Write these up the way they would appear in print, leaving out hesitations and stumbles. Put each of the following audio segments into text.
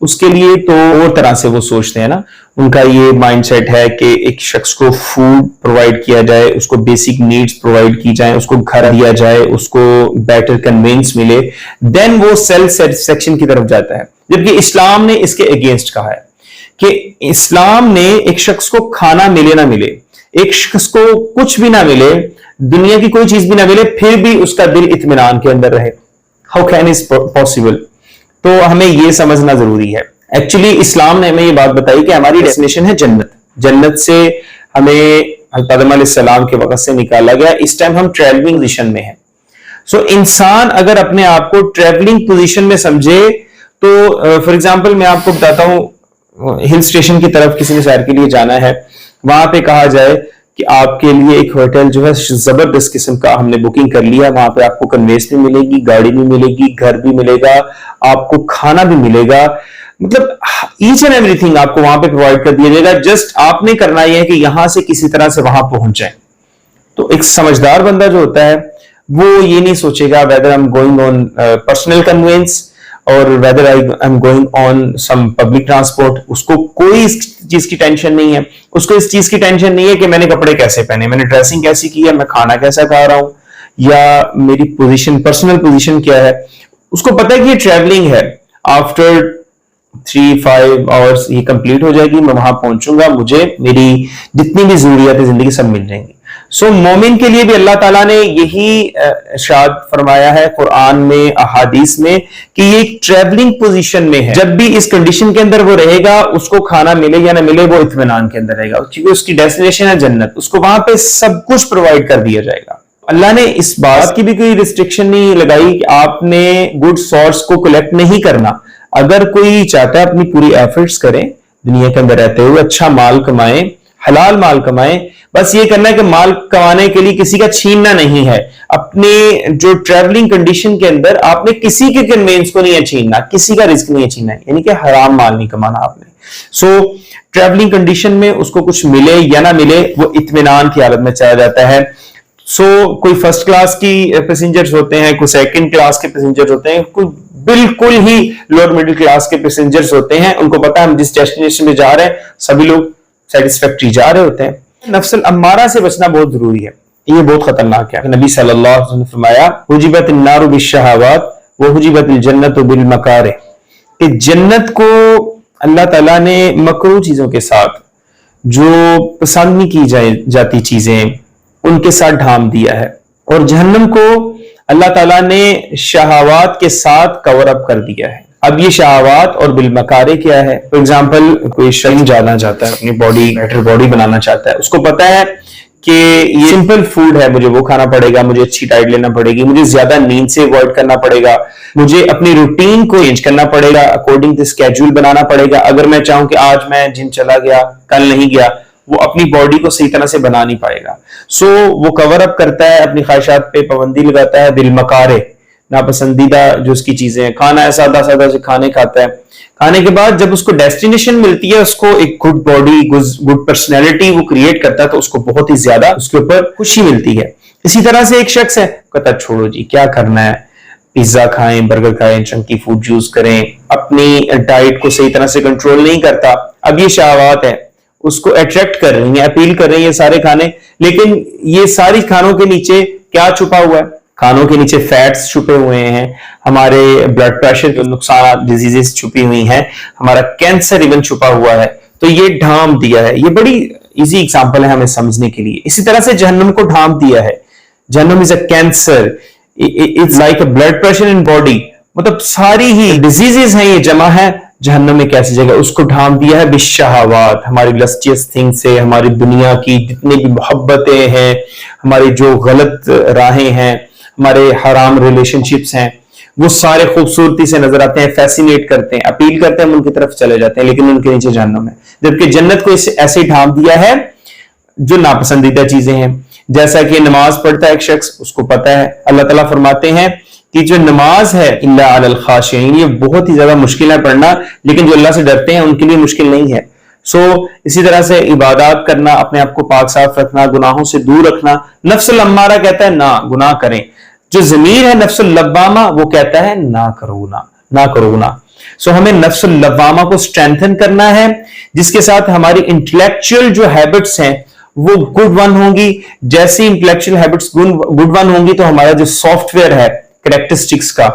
اس کے لیے تو اور طرح سے وہ سوچتے ہیں نا. ان کا یہ مائنڈ سیٹ ہے کہ ایک شخص کو فوڈ پرووائڈ کیا جائے, اس کو بیسک نیڈز پرووائڈ کی جائیں, اس کو گھر دیا جائے, اس کو بیٹر کنوینس ملے, دین وہ سیلف سیٹسفیکشن کی طرف جاتا ہے. جبکہ اسلام نے اس کے اگینسٹ کہا ہے کہ اسلام نے ایک شخص کو کھانا ملے نہ ملے, ایک شخص کو کچھ بھی نہ ملے, دنیا کی کوئی چیز بھی نہ ملے, پھر بھی اس کا دل اطمینان کے اندر رہے. How can it possible? تو ہمیں یہ سمجھنا ضروری ہے. ایکچولی اسلام نے ہمیں یہ بات بتائی کہ ہماری ڈیسٹینیشن ہے جنت. جنت سے ہمیں حضرت آدم علیہ السلام کے وقت سے نکالا گیا. اس ٹائم ہم ٹریولنگ پوزیشن میں ہیں. سو انسان اگر اپنے آپ کو ٹریولنگ پوزیشن میں سمجھے تو فار ایگزامپل میں آپ کو بتاتا ہوں, ہل اسٹیشن کی طرف کسی نے سیر کے لیے جانا ہے, وہاں پہ کہا جائے کہ آپ کے لیے ایک ہوٹل جو ہے زبردست قسم کا ہم نے بکنگ کر لیا, وہاں پہ آپ کو کنوینس بھی ملے گی, گاڑی بھی ملے گی, گھر بھی ملے گا, آپ کو کھانا بھی ملے گا, مطلب ایچ اینڈ ایوری تھنگ آپ کو وہاں پہ پرووائڈ کر دیا جائے گا. جسٹ آپ نے کرنا یہ ہے کہ یہاں سے کسی طرح سے وہاں پہنچ جائیں. تو ایک سمجھدار بندہ جو ہوتا ہے وہ یہ نہیں سوچے گا whether I'm going on personal conveyance اور whether I'm going on some public transport. اس کو کوئی اس چیز کی ٹینشن نہیں ہے. اس کو اس چیز کی ٹینشن نہیں ہے کہ میں نے کپڑے کیسے پہنے, میں نے ڈریسنگ کیسی کی ہے, میں کھانا کیسا کھا رہا ہوں, یا میری پوزیشن پرسنل پوزیشن کیا ہے. اس کو پتا ہے کہ یہ ٹریولنگ ہے, آفٹر 3-5 hours یہ کمپلیٹ ہو جائے گی, میں وہاں پہنچوں گا, مجھے میری جتنی بھی ضروریات زندگی سب مل جائیں گی. سو مومن کے لیے بھی اللہ تعالیٰ نے یہی ارشاد فرمایا ہے قرآن میں, احادیث میں, کہ یہ ایک ٹریولنگ پوزیشن میں ہے. جب بھی اس کنڈیشن کے اندر وہ رہے گا, اس کو کھانا ملے یا نہ ملے, وہ اطمینان کے اندر رہے گا, کیونکہ اس کی ڈیسٹینیشن ہے جنت. اس کو وہاں پہ سب کچھ پرووائڈ کر دیا جائے گا. اللہ نے اس بات کی بھی کوئی ریسٹرکشن نہیں لگائی کہ آپ نے گڈ سورس کو کلیکٹ نہیں کرنا. اگر کوئی چاہتا ہے اپنی پوری ایفرٹس کریں, دنیا کے اندر رہتے ہوئے اچھا مال کمائیں, حلال مال کمائیں, بس یہ کرنا ہے کہ مال کمانے کے لیے کسی کا چھیننا نہیں ہے. اپنے جو ٹریولنگ کنڈیشن کے اندر آپ نے کسی کے کنوینس کو نہیں چھیننا, کسی کا رزق نہیں چھیننا ہے, یعنی کہ حرام مال نہیں کمانا آپ نے. سو ٹریولنگ کنڈیشن میں اس کو کچھ ملے یا نہ ملے, وہ اطمینان کی حالت میں چلا جاتا ہے. سو کوئی فرسٹ کلاس کی پیسنجرز ہوتے ہیں, کوئی سیکنڈ کلاس کے پیسنجرز ہوتے ہیں, کوئی بالکل ہی لوور مڈل کلاس کے پیسنجرز ہوتے ہیں. ان کو پتا ہے ہم جس ڈیسٹینیشن میں جا رہے ہیں سبھی لوگ سیٹسفیکٹری جا رہے ہوتے ہیں. نفس الامارہ سے بچنا بہت ضروری ہے, یہ بہت خطرناک ہے. نبی صلی اللہ علیہ وسلم نے فرمایا حجبت النار بالشہوات وحجبت الجنت بالمکارہ, کہ جنت کو اللہ تعالیٰ نے مکروہ چیزوں کے ساتھ, جو پسند نہیں کی جاتی چیزیں, ان کے ساتھ ڈھانپ دیا ہے, اور جہنم کو اللہ تعالیٰ نے شہوات کے ساتھ کور اپ کر دیا ہے. اب یہ شہوات اور بالمکارے کیا ہے؟ فار ایگزامپل کوئی شخص جانا چاہتا ہے, اپنی بیٹر باڈی بنانا چاہتا ہے, اس کو پتا ہے کہ یہ سمپل فوڈ ہے, مجھے وہ کھانا پڑے گا, مجھے اچھی ڈائٹ لینا پڑے گی, مجھے زیادہ نیند سے اوائڈ کرنا پڑے گا, مجھے اپنی روٹین کو چینج کرنا پڑے گا, اکارڈنگ ٹو اسکیڈول بنانا پڑے گا. اگر میں چاہوں کہ آج میں جم چلا گیا کل نہیں گیا, وہ اپنی باڈی کو صحیح طرح سے بنا نہیں پائے گا. سو وہ کور اپ کرتا ہے, اپنی خواہشات پہ پابندی لگاتا ہے. بالمکارے, ناپسندیدہ جو اس کی چیزیں ہیں, کھانا ہے سادہ سادہ سے کھانے کھاتا ہے. کھانے کے بعد جب اس کو ڈیسٹینیشن ملتی ہے, اس کو ایک گڈ باڈی, گڈ پرسنالٹی وہ کریٹ کرتا ہے, تو اس کو بہت ہی زیادہ اس کے اوپر خوشی ملتی ہے. اسی طرح سے ایک شخص ہے, کہتا چھوڑو جی کیا کرنا ہے, پیزا کھائیں, برگر کھائیں, چنکی فوڈ یوز کریں, اپنی ڈائٹ کو صحیح طرح سے کنٹرول نہیں کرتا. اب یہ شہوات ہے, اس کو اٹریکٹ کر رہی ہیں, اپیل کر رہی ہیں سارے کھانے, لیکن یہ ساری کھانوں کے نیچے کیا چھپا ہوا ہے؟ کھانوں کے نیچے فیٹس چھپے ہوئے ہیں, ہمارے بلڈ پریشر کے نقصانات, ڈیزیزز چھپی ہوئی ہیں, ہمارا کینسر ایون چھپا ہوا ہے. تو یہ ڈھانپ دیا ہے. یہ بڑی ایزی ایگزامپل ہے ہمیں سمجھنے کے لیے. اسی طرح سے جہنم کو ڈھانپ دیا ہے. جہنم is a cancer, it's like a blood pressure in body, مطلب ساری ہی ڈیزیزز ہیں, یہ جمع ہے. جہنم میں کیسی جگہ, اس کو ڈھانپ دیا ہے بالشہوات, ہماری لسٹیس تھنگ سے, ہماری دنیا کی جتنی بھی محبتیں ہیں, ہماری جو غلط راہیں ہیں, ہمارے حرام ریلیشن شپس ہیں, وہ سارے خوبصورتی سے نظر آتے ہیں, فیسینیٹ کرتے ہیں, اپیل کرتے ہیں, ہم ان کی طرف چلے جاتے ہیں, لیکن ان کے نیچے جہنم ہے. جبکہ جنت کو ایسے ڈھانپ دیا ہے جو ناپسندیدہ چیزیں ہیں. جیسا کہ نماز پڑھتا ہے ایک شخص, اس کو پتا ہے, اللہ تعالیٰ فرماتے ہیں کہ جو نماز ہے الا علی الخاشعین, یہ بہت ہی زیادہ مشکل ہے پڑھنا, لیکن جو اللہ سے ڈرتے ہیں ان کے لیے مشکل نہیں ہے. سو اسی طرح سے عبادات کرنا, اپنے آپ کو پاک صاف رکھنا, گناہوں سے دور رکھنا. نفس الامارہ کہتا ہے نہ گناہ کریں, جو ضمیر ہے نفس اللوامہ وہ کہتا ہے نہ کرو گناہ. سو ہمیں نفس اللوامہ کو اسٹرینتھن کرنا ہے، جس کے ساتھ ہماری انٹلیکچوئل جو ہیبٹس ہیں وہ گڈ ون ہوں گی. جیسی انٹلیکچوئل ہیبٹس گڈ ون ہوں گی تو ہمارا جو سافٹ ویئر ہے کریکٹرسٹکس کا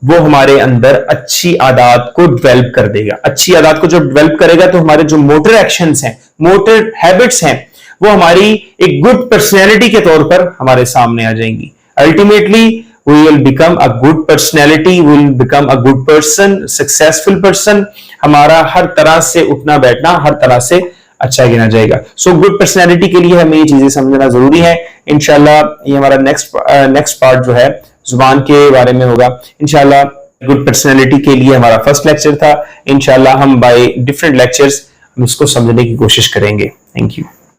وہ ہمارے اندر اچھی عادات کو ڈیولپ کر دے گا. اچھی عادات کو جب ڈیولپ کرے گا تو ہمارے جو موٹر ایکشنز ہیں، موٹر ہیبٹس ہیں، وہ ہماری ایک گڈ پرسنالٹی کے طور پر ہمارے سامنے آ جائیں گی. Ultimately we will become a good personality, we will become a good person, successful person. ہمارا ہر طرح سے اٹھنا بیٹھنا ہر طرح سے اچھا گنا جائے گا. سو گڈ پرسنالٹی کے لیے ہمیں یہ چیزیں سمجھنا ضروری ہے. انشاءاللہ یہ ہمارا نیکسٹ پارٹ جو ہے زبان کے بارے میں ہوگا. انشاءاللہ گڈ پرسنالٹی کے لیے ہمارا فرسٹ لیکچر تھا. انشاءاللہ ہم بائی ڈفرینٹ لیکچرز ہم اس کو سمجھنے کی کوشش کریں گے. Thank you.